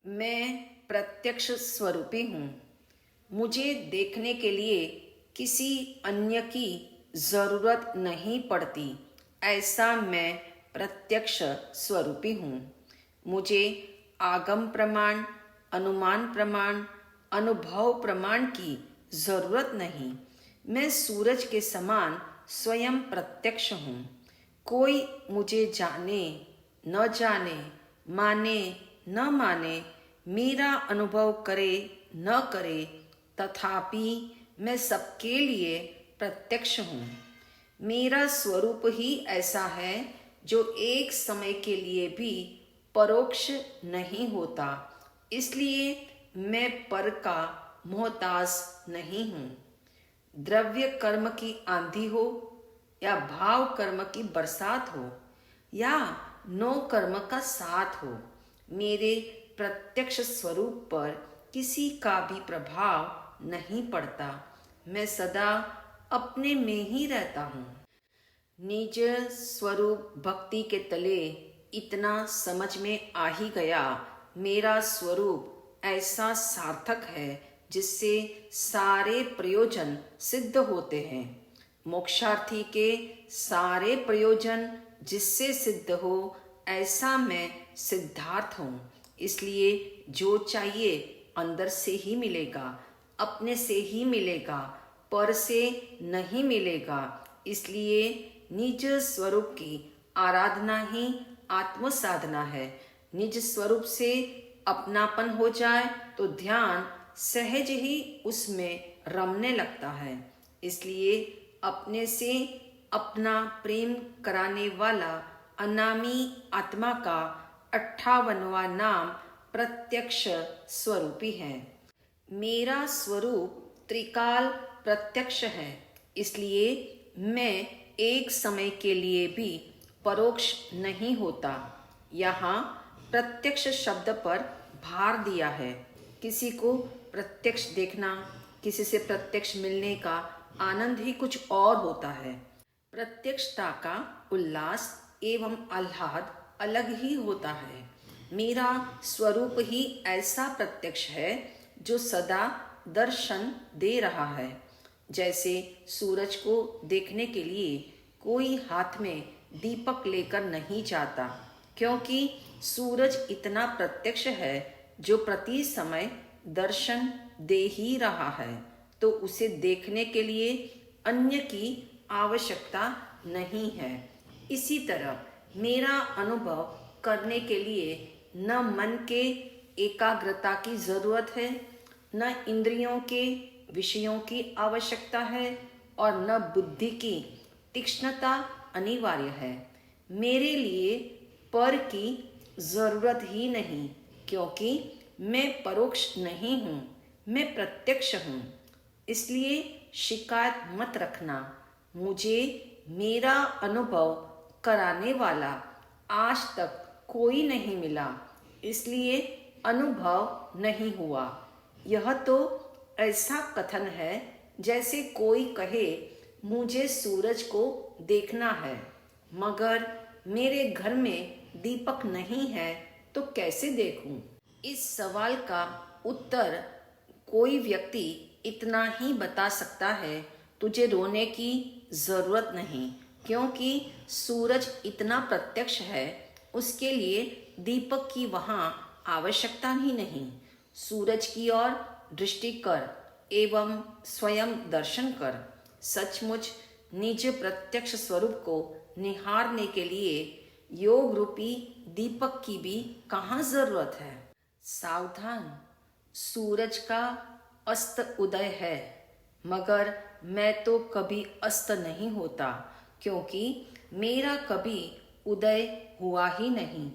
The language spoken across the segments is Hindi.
मैं प्रत्यक्ष स्वरूपी हूँ। मुझे देखने के लिए किसी अन्य की जरूरत नहीं पड़ती। ऐसा मैं प्रत्यक्ष स्वरूपी हूँ। मुझे आगम प्रमाण, अनुमान प्रमाण, अनुभव प्रमाण की जरूरत नहीं। मैं सूरज के समान स्वयं प्रत्यक्ष हूँ। कोई मुझे जाने न जाने, माने न माने, मेरा अनुभव करे न करे, तथापि मैं सबके लिए प्रत्यक्ष हूँ। मेरा स्वरूप ही ऐसा है जो एक समय के लिए भी परोक्ष नहीं होता। इसलिए मैं पर का मोहताज नहीं हूँ। द्रव्य कर्म की आंधी हो या भाव कर्म की बरसात हो या नो कर्म का साथ हो, मेरे प्रत्यक्ष स्वरूप पर किसी का भी प्रभाव नहीं पड़ता। मैं सदा अपने में ही रहता हूँ। निज स्वरूप भक्ति के तले इतना समझ में आ ही गया। मेरा स्वरूप ऐसा सार्थक है जिससे सारे प्रयोजन सिद्ध होते हैं। मोक्षार्थी के सारे प्रयोजन जिससे सिद्ध हो, ऐसा मैं सिद्धार्थ हूँ। इसलिए जो चाहिए अंदर से ही मिलेगा, अपने से ही मिलेगा, पर से नहीं मिलेगा। इसलिए निज स्वरूप की आराधना ही आत्म साधना है। निज स्वरूप से अपनापन हो जाए तो ध्यान सहज ही उसमें रमने लगता है। इसलिए अपने से अपना प्रेम कराने वाला अनामी आत्मा का 58वां नाम प्रत्यक्ष स्वरूपी है। मेरा स्वरूप त्रिकाल प्रत्यक्ष है। इसलिए मैं एक समय के लिए भी परोक्ष नहीं होता। यहाँ प्रत्यक्ष शब्द पर भार दिया है। किसी को प्रत्यक्ष देखना, किसी से प्रत्यक्ष मिलने का आनंद ही कुछ और होता है। प्रत्यक्षता का उल्लास एवं आह्लाद अलग ही होता है। मेरा स्वरूप ही ऐसा प्रत्यक्ष है जो सदा दर्शन दे रहा है। जैसे सूरज को देखने के लिए कोई हाथ में दीपक लेकर नहीं जाता, क्योंकि सूरज इतना प्रत्यक्ष है जो प्रति समय दर्शन दे ही रहा है, तो उसे देखने के लिए अन्य की आवश्यकता नहीं है। इसी तरह मेरा अनुभव करने के लिए न मन के एकाग्रता की जरूरत है, न इंद्रियों के विषयों की आवश्यकता है और न बुद्धि की तीक्ष्णता अनिवार्य है। मेरे लिए पर की जरूरत ही नहीं, क्योंकि मैं परोक्ष नहीं हूँ, मैं प्रत्यक्ष हूँ। इसलिए शिकायत मत रखना। मुझे मेरा अनुभव कराने वाला आज तक कोई नहीं मिला, इसलिए अनुभव नहीं हुआ। यह तो ऐसा कथन है जैसे कोई कहे मुझे सूरज को देखना है, मगर मेरे घर में दीपक नहीं है तो कैसे देखूं? इस सवाल का उत्तर कोई व्यक्ति इतना ही बता सकता है, तुझे रोने की जरूरत नहीं, क्योंकि सूरज इतना प्रत्यक्ष है, उसके लिए दीपक की वहाँ आवश्यकता ही नहीं। सूरज की ओर दृष्टि कर एवं स्वयं दर्शन कर। सचमुच निज प्रत्यक्ष स्वरूप को निहारने के लिए योग रूपी दीपक की भी कहाँ जरूरत है। सावधान, सूरज का अस्त उदय है, मगर मैं तो कभी अस्त नहीं होता, क्योंकि मेरा कभी उदय हुआ ही नहीं।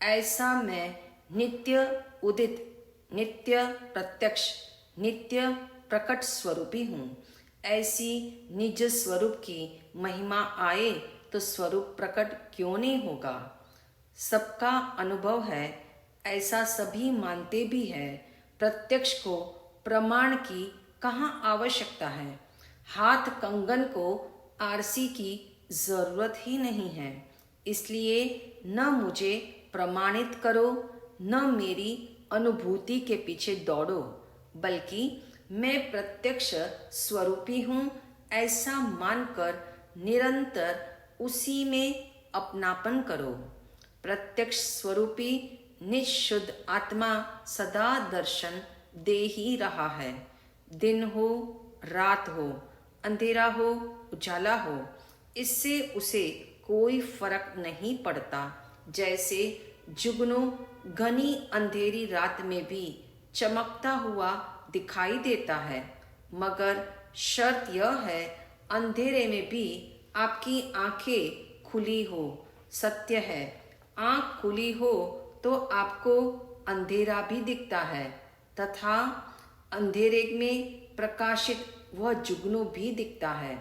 ऐसा मैं नित्य उदित, नित्य प्रत्यक्ष, नित्य प्रकट स्वरूपी हूँ। ऐसी निज स्वरूप की महिमा आए तो स्वरूप प्रकट क्यों नहीं होगा। सबका अनुभव है, ऐसा सभी मानते भी है। प्रत्यक्ष को प्रमाण की कहाँ आवश्यकता है। हाथ कंगन को आरसी की जरूरत ही नहीं है। इसलिए न मुझे प्रमाणित करो, न मेरी अनुभूति के पीछे दौड़ो, बल्कि मैं प्रत्यक्ष स्वरूपी हूँ ऐसा मानकर निरंतर उसी में अपनापन करो। प्रत्यक्ष स्वरूपी निशुद्ध आत्मा सदा दर्शन दे ही रहा है। दिन हो, रात हो, अंधेरा हो, उजाला हो, इससे उसे कोई फर्क नहीं पड़ता। जैसे जुगनू घनी अंधेरी रात में भी चमकता हुआ दिखाई देता है, मगर शर्त यह है अंधेरे में भी आपकी आंखें खुली हो। सत्य है, आंख खुली हो तो आपको अंधेरा भी दिखता है तथा अंधेरे में प्रकाशित वह जुगनू भी दिखता है।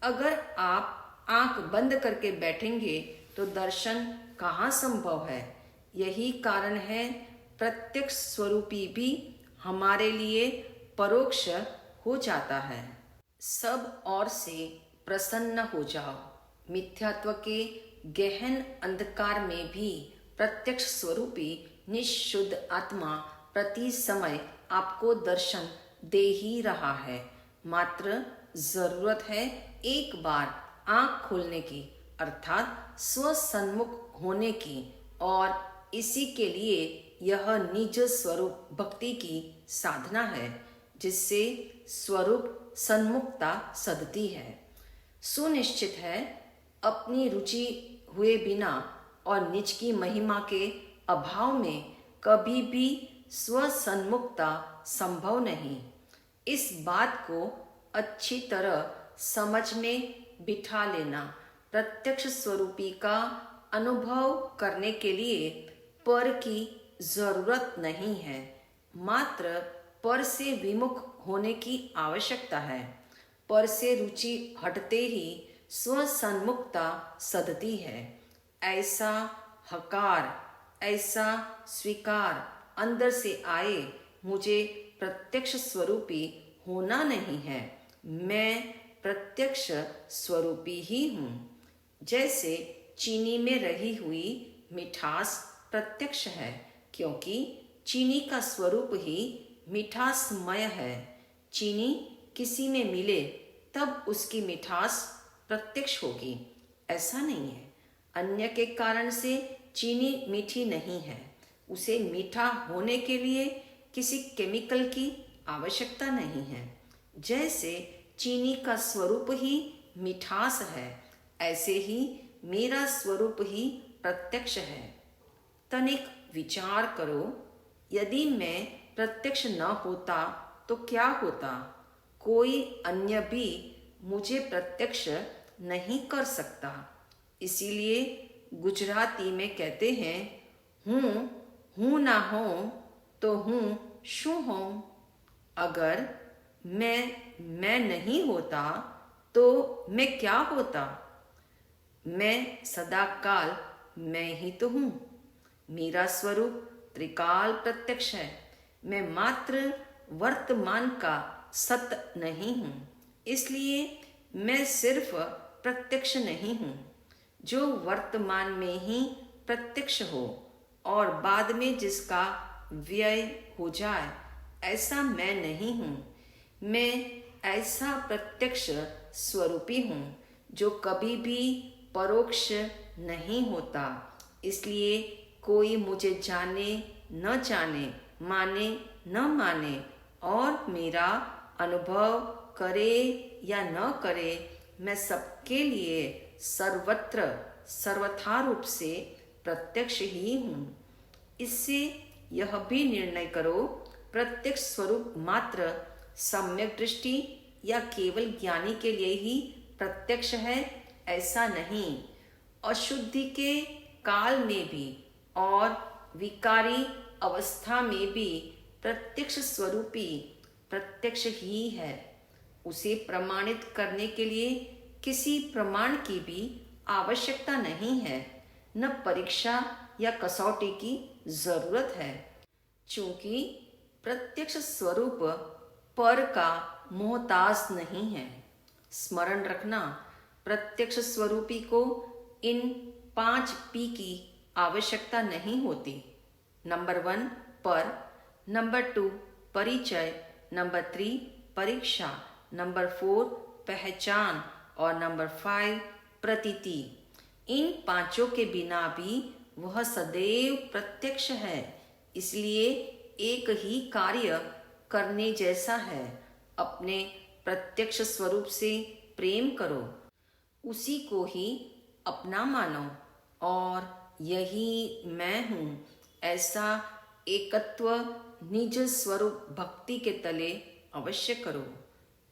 अगर आप आंख बंद करके बैठेंगे तो दर्शन कहाँ संभव है। यही कारण है प्रत्यक्ष स्वरूपी भी हमारे लिए परोक्ष हो जाता है। सब ओर से प्रसन्न हो जाओ। मिथ्यात्व के गहन अंधकार में भी प्रत्यक्ष स्वरूपी निशुद्ध आत्मा प्रति समय आपको दर्शन दे ही रहा है। मात्र जरूरत है एक बार आंख खोलने की, अर्थात स्वसन्मुख होने की, और इसी के लिए यह निज स्वरूप भक्ति की साधना है, जिससे स्वरूप सन्मुखता सदती है। सुनिश्चित है अपनी रुचि हुए बिना और निज की महिमा के अभाव में कभी भी स्वसन्मुखता संभव नहीं। इस बात को अच्छी तरह समझ में बिठा लेना। प्रत्यक्ष स्वरूपी का अनुभव करने के लिए पर की जरूरत नहीं है, मात्र पर से विमुख होने की आवश्यकता है। पर से रुचि हटते ही स्वसन्मुखता सदती है। ऐसा हकार, ऐसा स्वीकार अंदर से आए, मुझे प्रत्यक्ष स्वरूपी होना नहीं है, मैं प्रत्यक्ष स्वरूपी ही हूँ। जैसे चीनी में रही हुई मिठास प्रत्यक्ष है, क्योंकि चीनी का स्वरूप ही मिठासमय है। चीनी किसी में मिले तब उसकी मिठास प्रत्यक्ष होगी, ऐसा नहीं है। अन्य के कारण से चीनी मीठी नहीं है। उसे मीठा होने के लिए किसी केमिकल की आवश्यकता नहीं है। जैसे चीनी का स्वरूप ही मिठास है, ऐसे ही मेरा स्वरूप ही प्रत्यक्ष है। तनिक विचार करो, यदि मैं प्रत्यक्ष न होता तो क्या होता। कोई अन्य भी मुझे प्रत्यक्ष नहीं कर सकता। इसीलिए गुजराती में कहते हैं, हूँ ना हो तो हूँ शू हूँ। अगर मैं नहीं होता तो मैं क्या होता। मैं सदा काल मैं ही तो हूँ। मेरा स्वरूप त्रिकाल प्रत्यक्ष है। मैं मात्र वर्तमान का सत्य नहीं हूँ, इसलिए मैं सिर्फ प्रत्यक्ष नहीं हूँ। जो वर्तमान में ही प्रत्यक्ष हो और बाद में जिसका व्यय हो जाए, ऐसा मैं नहीं हूँ। मैं ऐसा प्रत्यक्ष स्वरूपी हूँ जो कभी भी परोक्ष नहीं होता। इसलिए कोई मुझे जाने न जाने, माने न माने और मेरा अनुभव करे या न करे, मैं सबके लिए सर्वत्र सर्वथा रूप से प्रत्यक्ष ही हूँ। इससे यह भी निर्णय करो, प्रत्यक्ष स्वरूप मात्र सम्यक दृष्टि या केवल ज्ञानी के लिए ही प्रत्यक्ष है, ऐसा नहीं। अशुद्धि के काल में भी और विकारी अवस्था में भी प्रत्यक्ष स्वरूपी प्रत्यक्ष ही है। उसे प्रमाणित करने के लिए किसी प्रमाण की भी आवश्यकता नहीं है, न परीक्षा या कसौटी की जरूरत है। चूंकि प्रत्यक्ष स्वरूप पर का मोहताज नहीं है। स्मरण रखना, प्रत्यक्ष स्वरूपी को इन 5 P की आवश्यकता नहीं होती। नंबर 1, पर, नंबर 2 परिचय, नंबर 3 परीक्षा, नंबर 4 पहचान और नंबर 5 प्रतीति। इन पांचों के बिना भी वह सदैव प्रत्यक्ष है, इसलिए एक ही कार्य करने जैसा है। अपने प्रत्यक्ष स्वरूप से प्रेम करो, उसी को ही अपना मानो और यही मैं हूँ ऐसा एकत्व निज स्वरूप भक्ति के तले अवश्य करो।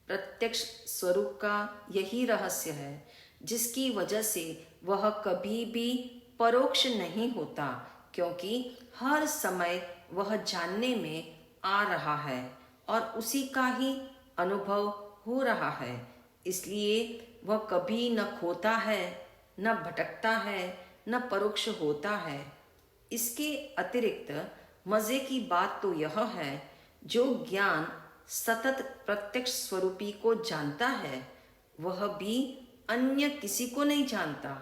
प्रत्यक्ष स्वरूप का यही रहस्य है, जिसकी वजह से वह कभी भी परोक्ष नहीं होता, क्योंकि हर समय वह जानने में आ रहा है और उसी का ही अनुभव हो रहा है। इसलिए वह कभी न खोता है, न भटकता है, न परोक्ष होता है। इसके अतिरिक्त मजे की बात तो यह है, जो ज्ञान सतत प्रत्यक्ष स्वरूपी को जानता है, वह भी अन्य किसी को नहीं जानता।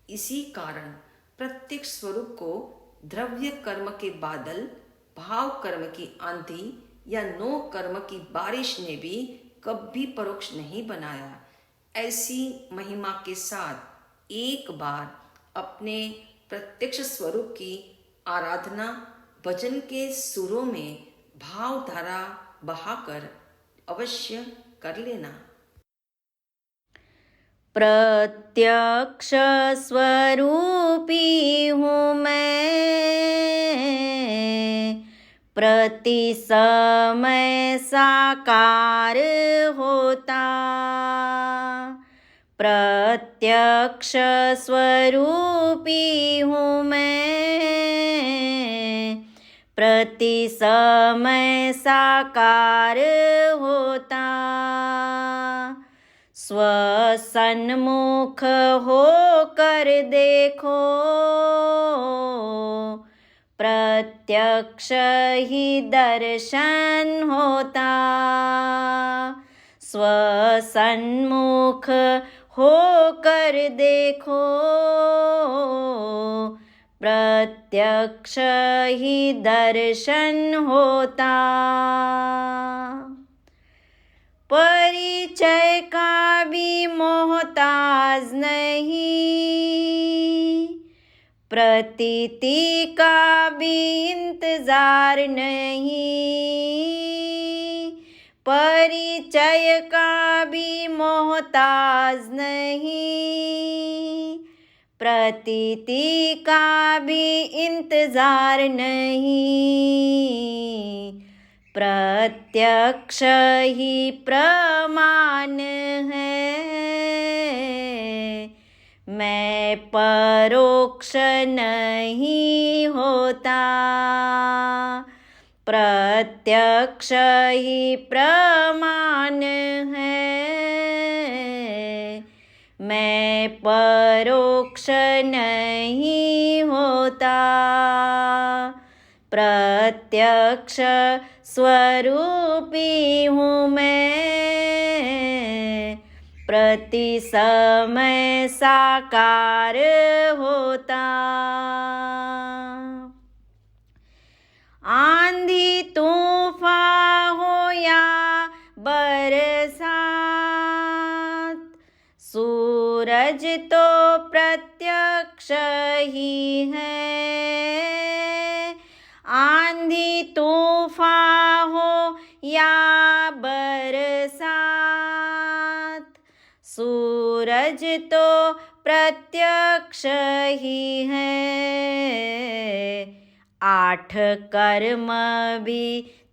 इसी कारण प्रत्यक्ष स्वरूप को द्रव्य कर्म के बादल, भाव कर्म की आंधी या नो कर्म की बारिश ने भी कभी परोक्ष नहीं बनाया। ऐसी महिमा के साथ एक बार अपने प्रत्यक्ष स्वरूप की आराधना भजन के सुरों में भावधारा बहाकर अवश्य कर लेना। प्रत्यक्ष स्वरूपी हूँ मैं, प्रति समय साकार होता। प्रत्यक्ष स्वरूपी हूँ मैं, प्रति समय साकार होता। स्वसन्मुख होकर देखो, प्रत्यक्ष ही दर्शन होता। स्वसन्मुख होकर देखो, प्रत्यक्ष ही दर्शन होता। परिचय का भी मोहताज नहीं, प्रतीति का भी इंतजार नहीं। परिचय का भी मोहताज नहीं, प्रतीति का भी इंतजार नहीं। प्रत्यक्ष ही प्रमाण है, मैं परोक्ष नहीं होता। प्रत्यक्ष ही प्रमाण है, मैं परोक्ष नहीं होता। प्रत्यक्ष स्वरूपी हूँ मैं, प्रति समय साकार होता। आंधी तूफान हो या बरसात, सूरज तो प्रत्यक्ष ही है। आंधी तूफान हो या बरसात, सूरज तो प्रत्यक्ष ही है। आठ कर्म भी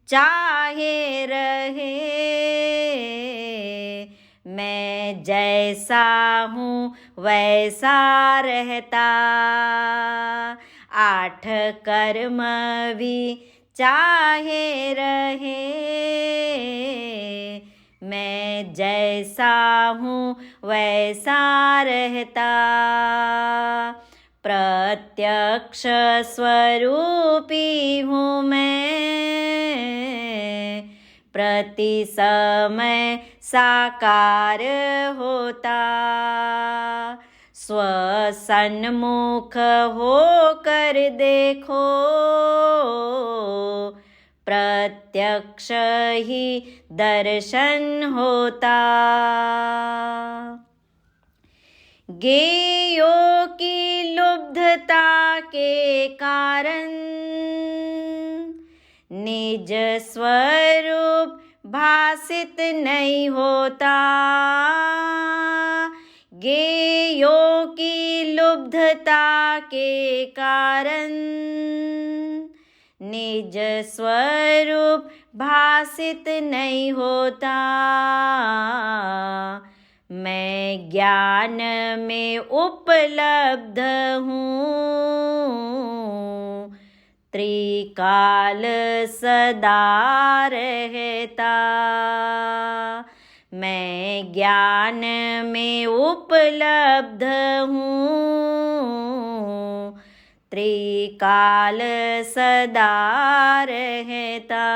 चाहे रहे, मैं जैसा हूँ वैसा रहता। आठ कर्म भी चाहे रहे, मैं जैसा हूँ वैसा रहता। प्रत्यक्ष स्वरूपी हूँ मैं, प्रति समय साकार होता। स्वसन्मुख होकर देखो, प्रत्यक्ष ही दर्शन होता। ज्ञेयों की लुब्धता के कारण निज स्वरूप भासित नहीं होता। ज्ञेयों की लुब्धता के कारण निज स्वरूप भासित नहीं होता। मैं ज्ञान में उपलब्ध हूँ, त्रिकाल सदा रहता। मैं ज्ञान में उपलब्ध हूँ, त्रिकाल सदा रहता।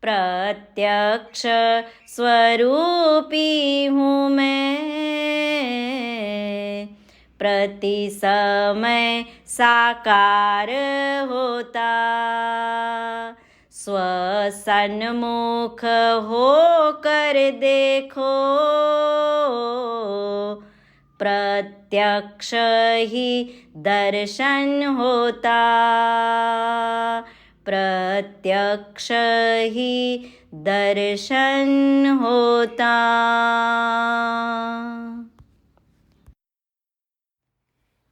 प्रत्यक्ष स्वरूपी हूँ मैं, प्रति समय साकार होता। स्वसन्मुख होकर देखो, प्रत्यक्ष ही दर्शन होता। प्रत्यक्ष ही दर्शन होता।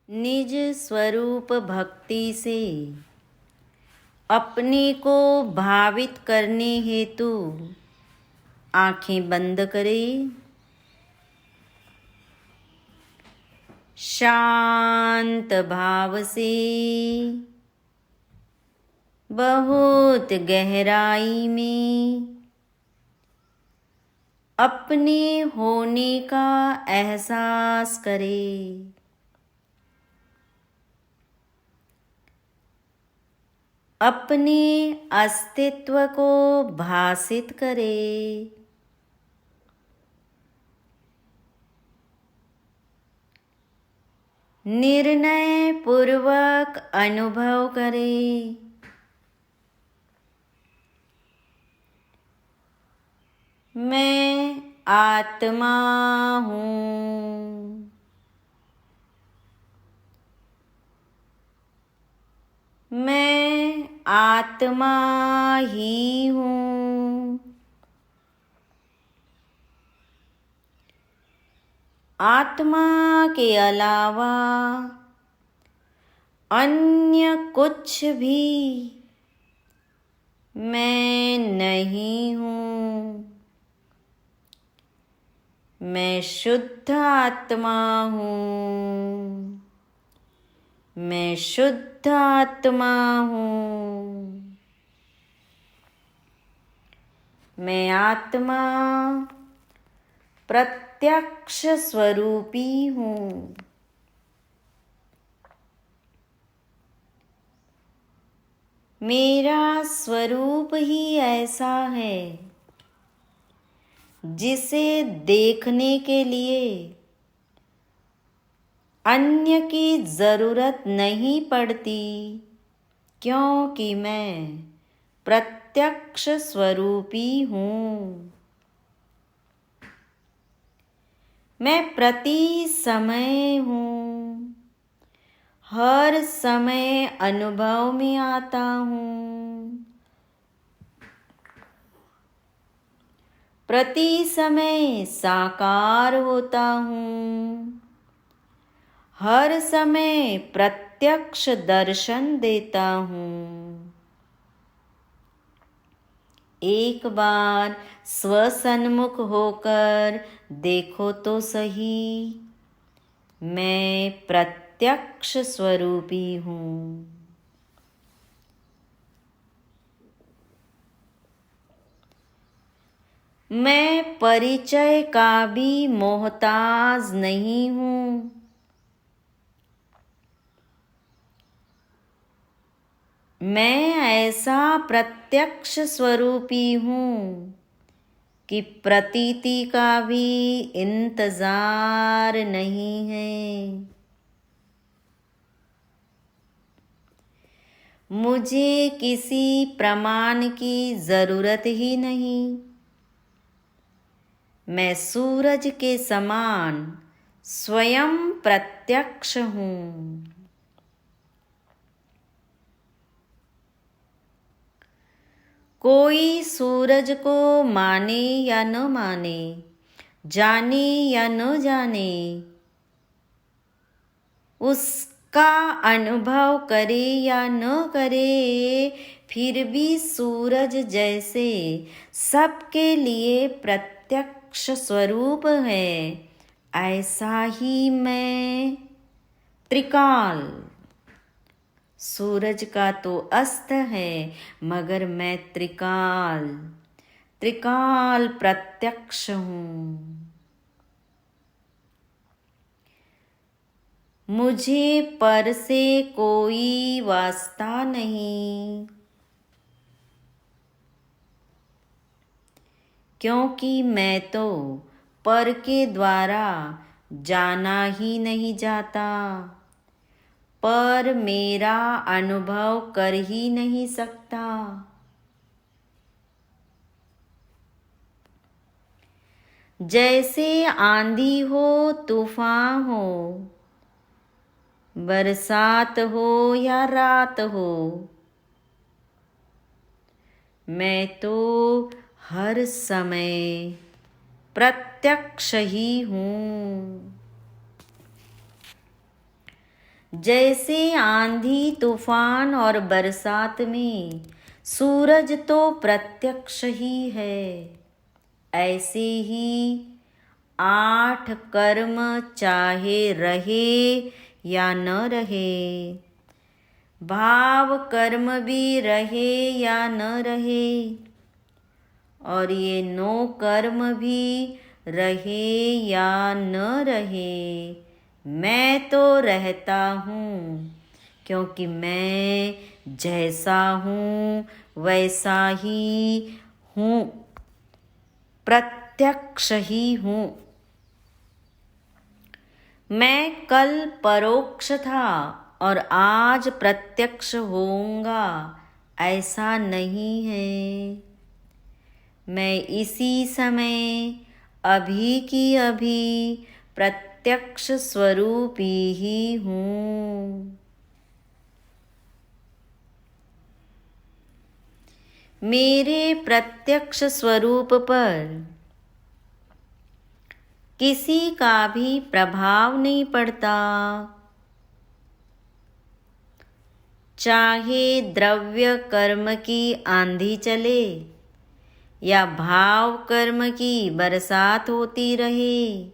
निज स्वरूप भक्ति से अपने को भावित करने हेतु आंखें बंद करें। शांत भाव से बहुत गहराई में अपने होने का एहसास करें। अपने अस्तित्व को भासित करें। निर्णय पूर्वक अनुभव करें। मैं आत्मा हूँ। मैं आत्मा ही हूँ। आत्मा के अलावा अन्य कुछ भी मैं नहीं हूँ। मैं शुद्ध आत्मा हूँ। मैं शुद्ध आत्मा हूँ। मैं आत्मा प्रत्यक्ष स्वरूपी हूँ। मेरा स्वरूप ही ऐसा है जिसे देखने के लिए अन्य की जरूरत नहीं पड़ती, क्योंकि मैं प्रत्यक्ष स्वरूपी हूँ। मैं प्रति समय हूँ, हर समय अनुभव में आता हूँ। प्रति समय साकार होता हूँ। हर समय प्रत्यक्ष दर्शन देता हूँ। एक बार स्वसन्मुख होकर देखो तो सही, मैं प्रत्यक्ष स्वरूपी हूँ। मैं परिचय का भी मोहताज नहीं हूँ। मैं ऐसा प्रत्यक्ष स्वरूपी हूँ कि प्रतीति का भी इंतजार नहीं है। मुझे किसी प्रमाण की जरूरत ही नहीं। मैं सूरज के समान स्वयं प्रत्यक्ष हूँ। कोई सूरज को माने या न माने, जाने या न जाने, उसका अनुभव करे या न करे, फिर भी सूरज जैसे सबके लिए प्रत्यक्ष स्वरूप है, ऐसा ही मैं त्रिकाल। सूरज का तो अस्त है, मगर मैं त्रिकाल त्रिकाल प्रत्यक्ष हूँ। मुझे पर से कोई वास्ता नहीं, क्योंकि मैं तो पर के द्वारा जाना ही नहीं जाता, पर मेरा अनुभव कर ही नहीं सकता। जैसे आंधी हो, तूफान हो, बरसात हो या रात हो, मैं तो हर समय प्रत्यक्ष ही हूँ। जैसे आंधी, तूफान और बरसात में सूरज तो प्रत्यक्ष ही है, ऐसे ही 8 कर्म चाहे रहे या न रहे, भाव कर्म भी रहे या न रहे, और ये 9 कर्म भी रहे या न रहे, मैं तो रहता हूँ, क्योंकि मैं जैसा हूँ वैसा ही हूँ, प्रत्यक्ष ही हूँ। मैं कल परोक्ष था और आज प्रत्यक्ष होऊंगा, ऐसा नहीं है। मैं इसी समय अभी की अभी प्रत्यक्ष स्वरूपी ही हूँ। मेरे प्रत्यक्ष स्वरूप पर किसी का भी प्रभाव नहीं पड़ता, चाहे द्रव्य कर्म की आंधी चले या भाव कर्म की बरसात होती रहे,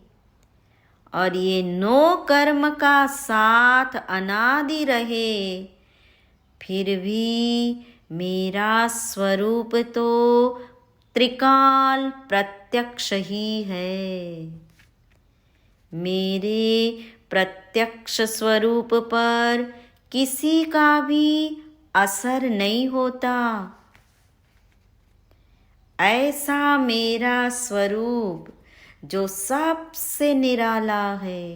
और ये 9 कर्म का साथ अनादि रहे, फिर भी मेरा स्वरूप तो त्रिकाल प्रत्यक्ष ही है। मेरे प्रत्यक्ष स्वरूप पर किसी का भी असर नहीं होता, ऐसा मेरा स्वरूप जो सबसे निराला है।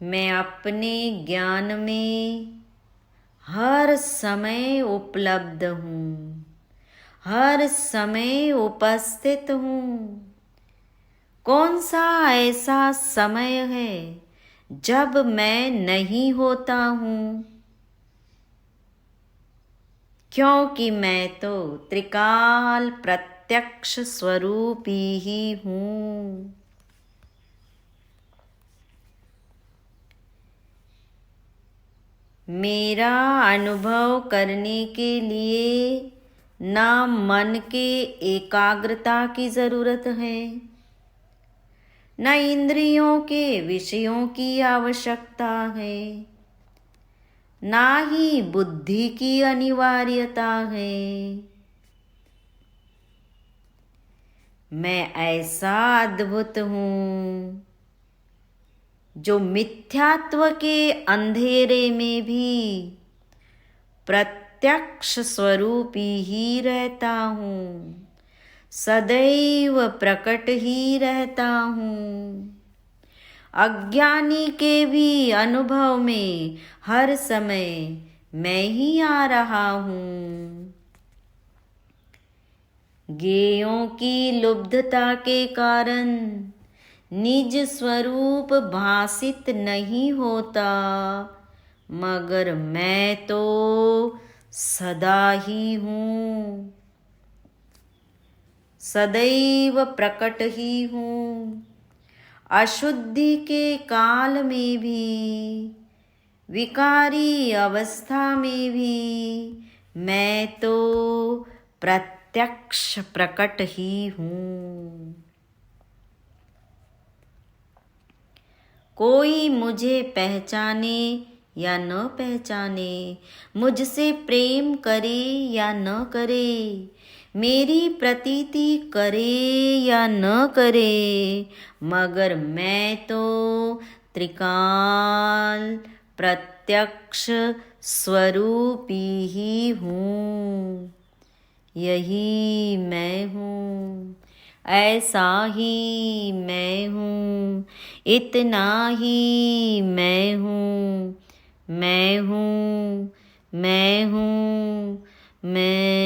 मैं अपने ज्ञान में हर समय उपलब्ध हूँ, हर समय उपस्थित हूँ। कौन सा ऐसा समय है जब मैं नहीं होता हूँ, क्योंकि मैं तो त्रिकाल प्रत्यक्ष स्वरूपी ही हूँ। मेरा अनुभव करने के लिए ना मन के एकाग्रता की जरूरत है, न इंद्रियों के विषयों की आवश्यकता है, ना ही बुद्धि की अनिवार्यता है। मैं ऐसा अद्भुत हूँ जो मिथ्यात्व के अंधेरे में भी प्रत्यक्ष स्वरूपी ही रहता हूँ, सदैव प्रकट ही रहता हूँ। अज्ञानी के भी अनुभव में हर समय मैं ही आ रहा हूँ। ज्ञेयों की लुब्धता के कारण निज स्वरूप भासित नहीं होता, मगर मैं तो सदा ही हूँ, सदैव प्रकट ही हूँ। अशुद्धि के काल में भी, विकारी अवस्था में भी मैं तो प्रत्यक्ष प्रकट ही हूँ। कोई मुझे पहचाने या न पहचाने, मुझसे प्रेम करे या न करे, मेरी प्रतीति करे या न करे, मगर मैं तो त्रिकाल प्रत्यक्ष स्वरूपी ही हूँ। यही मैं हूँ, ऐसा ही मैं हूँ, इतना ही मैं हूँ, मैं हूँ, मैं हूँ, मैं